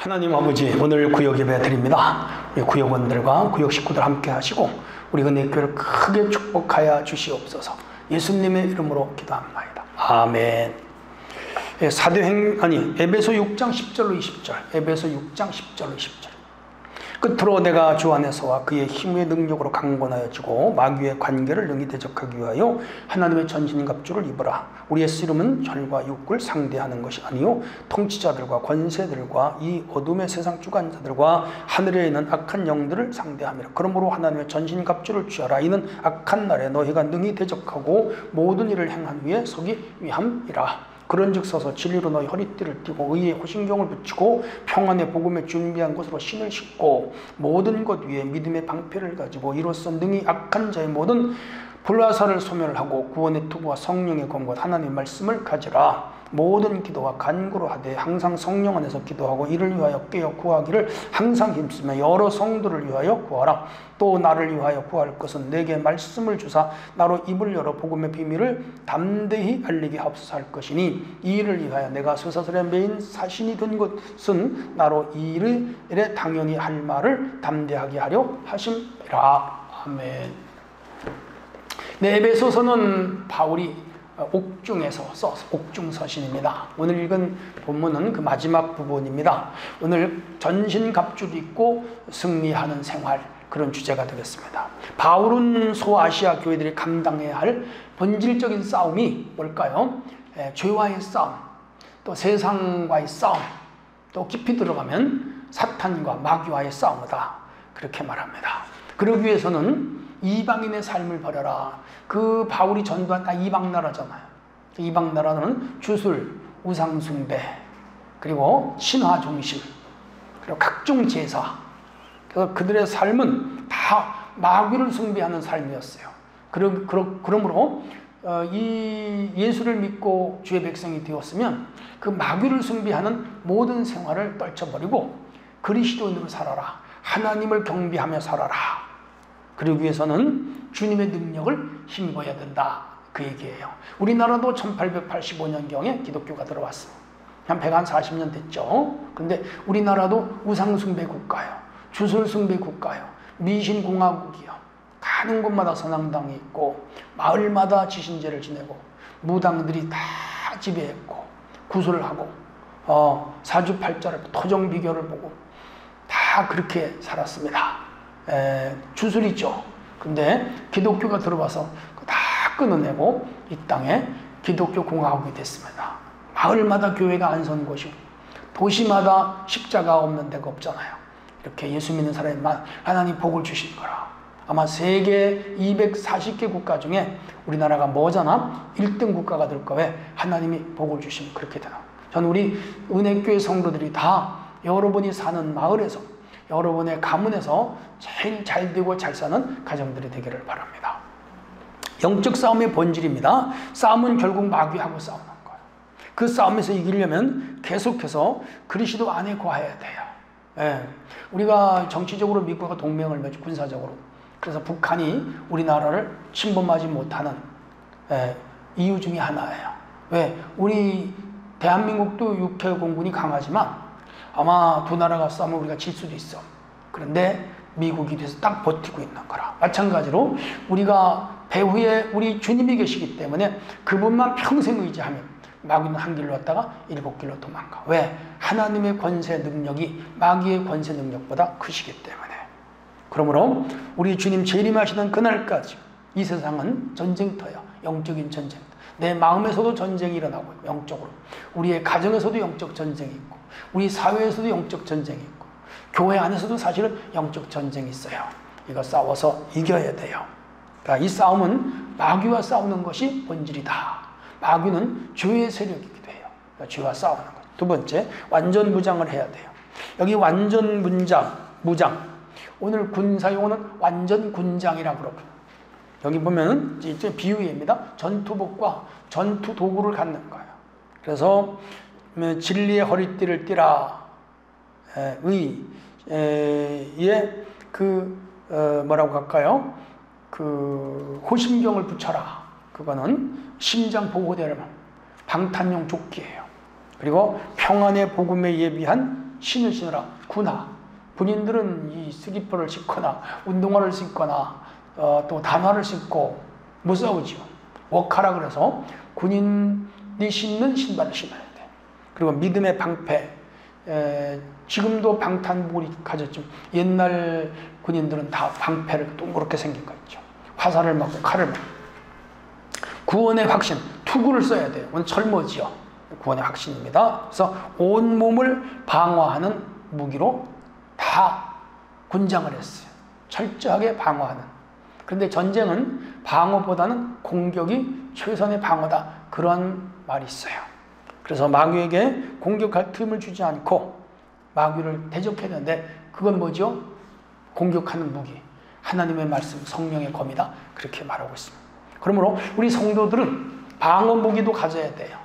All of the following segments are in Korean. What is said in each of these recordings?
하나님 아버지, 오늘 구역 예배 드립니다. 우리 구역원들과 구역 식구들 함께 하시고 우리 은혜교회를 크게 축복하여 주시옵소서. 예수님의 이름으로 기도합니다. 아멘. 에베소 6장 10절로 20절. 에베소 6장 10절로 20절. 끝으로 내가 주 안에서와 그의 힘의 능력으로 강건하여지고 마귀의 관계를 능히 대적하기 위하여 하나님의 전신 갑주를 입으라. 우리의 씨름은 혈과 육을 상대하는 것이 아니요 통치자들과 권세들과 이 어둠의 세상 주관자들과 하늘에 있는 악한 영들을 상대함이라. 그러므로 하나님의 전신 갑주를 취하라. 이는 악한 날에 너희가 능히 대적하고 모든 일을 행한 후에 서기 위함이라. 그런즉 서서 진리로 너희 허리띠를 띠고 의의 호신경을 붙이고 평안의 복음에 준비한 것으로 신을 신고 모든 것 위에 믿음의 방패를 가지고 이로써 능히 악한 자의 모든 불화살을 소멸하고 구원의 투구와 성령의 검과 하나님의 말씀을 가지라. 모든 기도와 간구로 하되 항상 성령 안에서 기도하고 이를 위하여 깨어 구하기를 항상 힘쓰며 여러 성도를 위하여 구하라. 또 나를 위하여 구할 것은 내게 말씀을 주사 나로 입을 열어 복음의 비밀을 담대히 알리게 하옵소서 할 것이니 이 일을 위하여 내가 쇠사슬의 메인 사신이 된 것은 나로 이 일에 당연히 할 말을 담대하게 하려 하심이라. 아멘. 네, 에베소서는 바울이 옥중에서 써서 옥중서신입니다. 오늘 읽은 본문은 그 마지막 부분입니다. 오늘 전신갑주를 입고 승리하는 생활, 그런 주제가 되겠습니다. 바울은 소아시아 교회들이 감당해야 할 본질적인 싸움이 뭘까요? 죄와의 싸움, 또 세상과의 싸움, 또 깊이 들어가면 사탄과 마귀와의 싸움이다, 그렇게 말합니다. 그러기 위해서는 이방인의 삶을 버려라. 그 바울이 전도한 다 이방 나라잖아요. 이방 나라는 주술, 우상숭배, 그리고 신화 중심, 그리고 각종 제사. 그래서 그들의 삶은 다 마귀를 숭배하는 삶이었어요. 그러므로 이 예수를 믿고 주의 백성이 되었으면 그 마귀를 숭배하는 모든 생활을 떨쳐버리고 그리스도인으로 살아라. 하나님을 경배하며 살아라. 그러기 위해서는 주님의 능력을 힘입어야 된다, 그 얘기예요. 우리나라도 1885년경에 기독교가 들어왔어요. 한 140년 됐죠. 그런데 우리나라도 우상숭배 국가예요. 주술숭배 국가예요. 미신공화국이요. 가는 곳마다 선앙당이 있고 마을마다 지신제를 지내고 무당들이 다 지배했고 구슬을 하고 사주팔자를 토정비결을 보고 다 그렇게 살았습니다. 주술이죠. 근데 기독교가 들어와서 다 끊어내고 이 땅에 기독교 공화국이 됐습니다. 마을마다 교회가 안 선 곳이고 도시마다 십자가 없는 데가 없잖아요. 이렇게 예수 믿는 사람에만 하나님 복을 주신 거라. 아마 세계 240개 국가 중에 우리나라가 뭐잖아? 1등 국가가 될 거에 하나님이 복을 주시면 그렇게 되나. 저는 우리 은혜교회 성도들이 다 여러분이 사는 마을에서, 여러분의 가문에서 제일 잘 되고 잘 사는 가정들이 되기를 바랍니다. 영적 싸움의 본질입니다. 싸움은 결국 마귀하고 싸우는 거예요. 그 싸움에서 이기려면 계속해서 그리스도 안에 거해야 돼요. 우리가 정치적으로 미국과 동맹을 맺고 군사적으로, 그래서 북한이 우리나라를 침범하지 못하는 이유 중에 하나예요. 왜? 우리 대한민국도 육해 공군이 강하지만 아마 두 나라가 싸우면 우리가 질 수도 있어. 그런데 미국이 돼서 딱 버티고 있는 거라. 마찬가지로 우리가 배후에 우리 주님이 계시기 때문에 그분만 평생 의지하면 마귀는 한 길로 왔다가 7길로 도망가. 왜? 하나님의 권세 능력이 마귀의 권세 능력보다 크시기 때문에. 그러므로 우리 주님 재림하시는 그날까지 이 세상은 전쟁터예요. 영적인 전쟁. 내 마음에서도 전쟁이 일어나고 영적으로. 우리의 가정에서도 영적 전쟁이 있고 우리 사회에서도 영적 전쟁이 있고 교회 안에서도 사실은 영적 전쟁이 있어요. 이거 싸워서 이겨야 돼요. 그러니까 이 싸움은 마귀와 싸우는 것이 본질이다. 마귀는 죄의 세력이기도 해요. 그러니까 죄와 싸우는 것. 두 번째, 완전 무장을 해야 돼요. 여기 완전 무장. 오늘 군사용어는 완전 군장이라고 그러고. 여기 보면은 이제 비유입니다. 전투복과 전투 도구를 갖는 거예요. 그래서 진리의 허리띠를 띠라. 뭐라고 할까요? 그 호심경을 붙여라. 그거는 심장 보호대를 방탄용 조끼예요. 그리고 평안의 복음에 예비한 신을 신으라. 군화. 군인들은 이 슬리퍼를 신거나 운동화를 신거나 또 단화를 신고 못 싸우지요. 워카라 그래서 군인이 신는 신발을 신어야 돼. 그리고 믿음의 방패. 지금도 방탄복을 가졌지만 옛날 군인들은 다 방패를 동그랗게 생긴 거 있죠. 화살을 맞고 칼을 맞고. 구원의 확신, 투구를 써야 돼요. 오늘 철모지요. 구원의 확신입니다. 그래서 온몸을 방어하는 무기로 다 군장을 했어요. 철저하게 방어하는. 그런데 전쟁은 방어보다는 공격이 최선의 방어다. 그런 말이 있어요. 그래서 마귀에게 공격할 틈을 주지 않고 마귀를 대적해야 되는데 그건 뭐죠? 공격하는 무기. 하나님의 말씀, 성령의 검이다. 그렇게 말하고 있습니다. 그러므로 우리 성도들은 방어 무기도 가져야 돼요.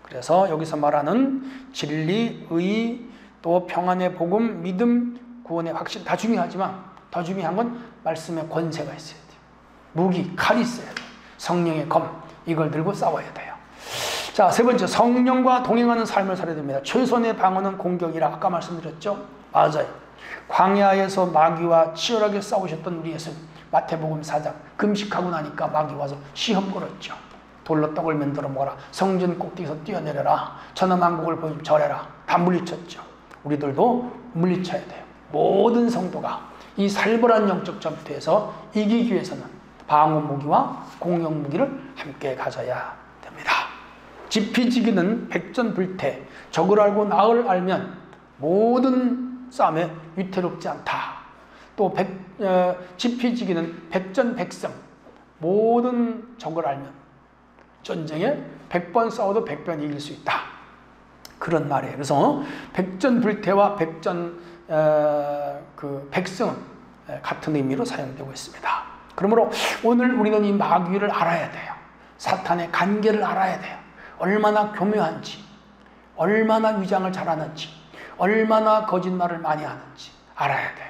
그래서 여기서 말하는 진리, 의, 또 평안의 복음, 믿음, 구원의 확신 다 중요하지만 더 중요한 건 말씀의 권세가 있어야 돼요. 무기, 칼이 있어야 돼요. 성령의 검, 이걸 들고 싸워야 돼요. 자, 세 번째, 성령과 동행하는 삶을 살아야 됩니다. 최선의 방어는 공격이라 아까 말씀드렸죠? 맞아요. 광야에서 마귀와 치열하게 싸우셨던 우리 예수님, 마태복음 4장 금식하고 나니까 마귀 와서 시험 걸었죠. 돌로 떡을 만들어 먹어라. 성전 꼭대기에서 뛰어내려라. 천하만국을 보여주면 절해라. 다 물리쳤죠. 우리들도 물리쳐야 돼요. 모든 성도가 이 살벌한 영적 전투에서 이기기 위해서는 방어 무기와 공격 무기를 함께 가져야 됩니다. 지피지기는 백전불태. 적을 알고 나을 알면 모든 싸움에 위태롭지 않다. 또 지피지기는 백전백승. 모든 적을 알면 전쟁에 100번 싸워도 100번 이길 수 있다. 그런 말이에요. 그래서 백전불태와 백승은 같은 의미로 사용되고 있습니다. 그러므로 오늘 우리는 이 마귀를 알아야 돼요. 사탄의 관계를 알아야 돼요. 얼마나 교묘한지, 얼마나 위장을 잘하는지, 얼마나 거짓말을 많이 하는지 알아야 돼요.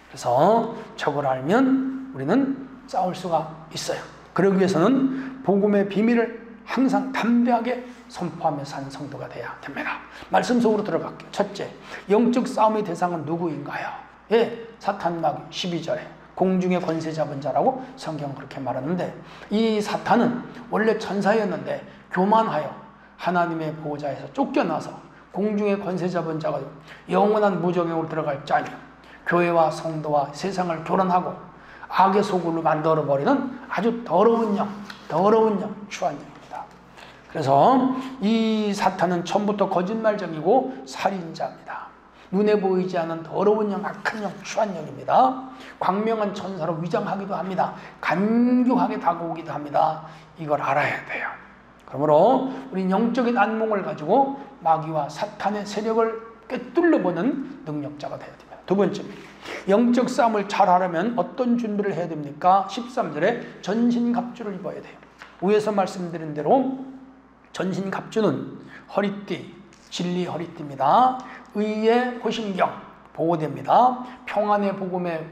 그래서 적을 알면 우리는 싸울 수가 있어요. 그러기 위해서는 복음의 비밀을 항상 담대하게 선포하며 사는 성도가 돼야 됩니다. 말씀 속으로 들어갈게요. 첫째, 영적 싸움의 대상은 누구인가요? 예, 사탄 마귀 12절에 공중의 권세 잡은 자라고 성경은 그렇게 말하는데, 이 사탄은 원래 천사였는데 교만하여 하나님의 보호자에서 쫓겨나서 공중의 권세 잡은 자가 영원한 무정욕으로 들어갈 자니 교회와 성도와 세상을 교란하고 악의 소굴로 만들어버리는 아주 더러운 영, 추한 영입니다. 그래서 이 사탄은 처음부터 거짓말쟁이고 살인자입니다. 눈에 보이지 않는 더러운 영, 악한 영, 추한 영입니다. 광명한 천사로 위장하기도 합니다. 간교하게 다가오기도 합니다. 이걸 알아야 돼요. 그러므로 우리 영적인 안목을 가지고 마귀와 사탄의 세력을 꿰뚫려보는 능력자가 되어야 됩니다. 두 번째, 영적 싸움을 잘 하려면 어떤 준비를 해야 됩니까? 13절에 전신갑주를 입어야 돼요. 위에서 말씀드린 대로 전신갑주는 허리띠, 진리 허리띠입니다. 의의 호심경, 보호대입니다. 평안의 복음의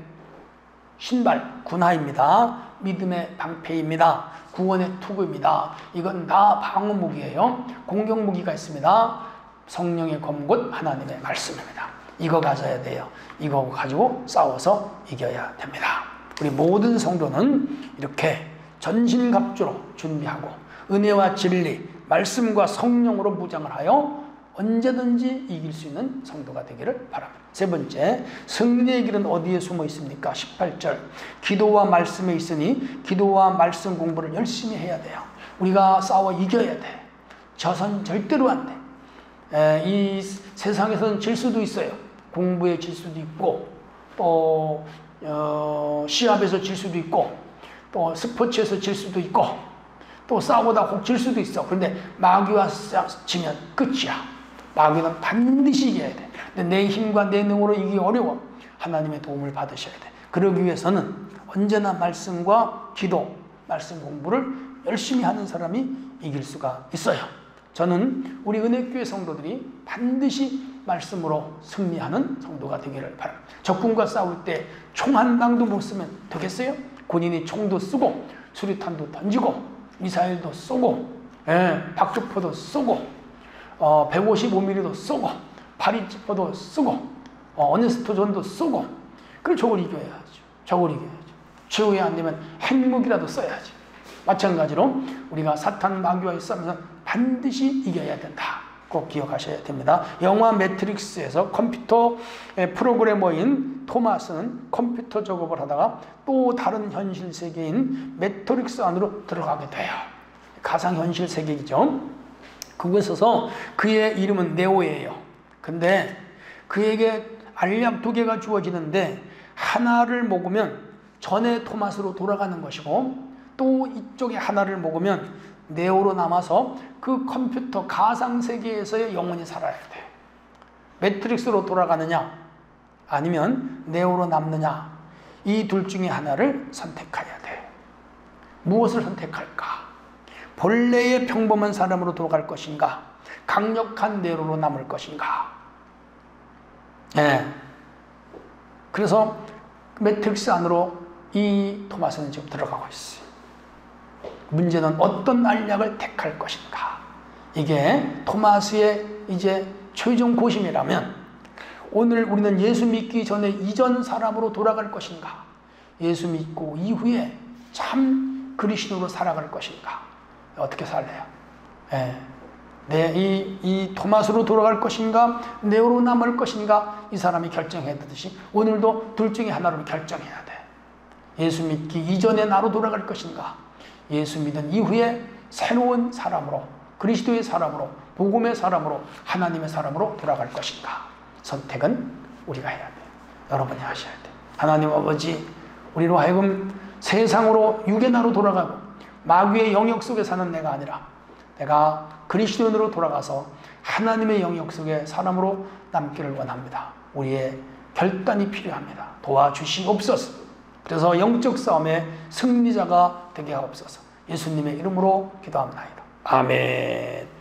신발, 군화입니다. 믿음의 방패입니다. 구원의 투구입니다. 이건 다 방어무기예요. 공격무기가 있습니다. 성령의 검곧 하나님의 말씀입니다. 이거 가져야 돼요. 이거 가지고 싸워서 이겨야 됩니다. 우리 모든 성도는 이렇게 전신갑주로 준비하고 은혜와 진리, 말씀과 성령으로 무장을 하여 언제든지 이길 수 있는 성도가 되기를 바랍니다. 세 번째, 승리의 길은 어디에 숨어 있습니까? 18절, 기도와 말씀에 있으니 기도와 말씀 공부를 열심히 해야 돼요. 우리가 싸워 이겨야 돼. 져선 절대로 안 돼. 이 세상에서는 질 수도 있어요. 공부에 질 수도 있고, 또 시합에서 질 수도 있고, 또 스포츠에서 질 수도 있고, 또 싸우다 혹 질 수도 있어. 그런데 마귀와 지면 끝이야. 마귀는 반드시 이겨야 돼. 근데 내 힘과 내 능으로 이기기 어려워. 하나님의 도움을 받으셔야 돼. 그러기 위해서는 언제나 말씀과 기도, 말씀 공부를 열심히 하는 사람이 이길 수가 있어요. 저는 우리 은혜교회 성도들이 반드시 말씀으로 승리하는 성도가 되기를 바랍니다. 적군과 싸울 때 총 한 방도 못 쓰면 되겠어요? 군인이 총도 쓰고 수류탄도 던지고 미사일도 쏘고 박주포도 쏘고 155mm도 쏘고 파리지퍼도 쓰고 어니스트존도 쓰고 그래 적을 이겨야죠. 적을 이겨야죠. 최후에 안 되면 핵무기라도 써야지. 마찬가지로 우리가 사탄 마귀와의 싸움에서 반드시 이겨야 된다. 꼭 기억하셔야 됩니다. 영화 매트릭스에서 컴퓨터 프로그래머인 토마스는 컴퓨터 작업을 하다가 또 다른 현실 세계인 매트릭스 안으로 들어가게 돼요. 가상현실 세계이죠. 그곳에서 그의 이름은 네오예요. 근데 그에게 알약 2개가 주어지는데 하나를 먹으면 전에 토마스로 돌아가는 것이고 또 이쪽에 하나를 먹으면 네오로 남아서 그 컴퓨터 가상세계에서의 영원히 살아야 돼. 매트릭스로 돌아가느냐 아니면 네오로 남느냐 이 둘 중에 하나를 선택해야 돼. 무엇을 선택할까? 본래의 평범한 사람으로 돌아갈 것인가? 강력한 네오로 남을 것인가? 그래서 매트릭스 안으로 이 토마스는 지금 들어가고 있어요. 문제는 어떤 알약을 택할 것인가? 이게 토마스의 이제 최종 고심이라면 오늘 우리는 예수 믿기 전에 이전 사람으로 돌아갈 것인가? 예수 믿고 이후에 참 그리스도로 살아갈 것인가? 어떻게 살래요? 이 토마스로 돌아갈 것인가? 네오로 남을 것인가? 이 사람이 결정해야 되듯이 오늘도 둘 중에 하나로 결정해야 돼. 예수 믿기 이전에 나로 돌아갈 것인가? 예수 믿은 이후에 새로운 사람으로 그리스도의 사람으로 복음의 사람으로 하나님의 사람으로 돌아갈 것인가? 선택은 우리가 해야 돼요. 여러분이 하셔야 돼요. 하나님 아버지 우리로 하여금 세상으로 육의 나로 돌아가고 마귀의 영역 속에 사는 내가 아니라 내가 그리스도인으로 돌아가서 하나님의 영역 속에 사람으로 남기를 원합니다. 우리의 결단이 필요합니다. 도와주시옵소서. 그래서 영적 싸움의 승리자가 되게 하옵소서. 예수님의 이름으로 기도합니다. 아멘.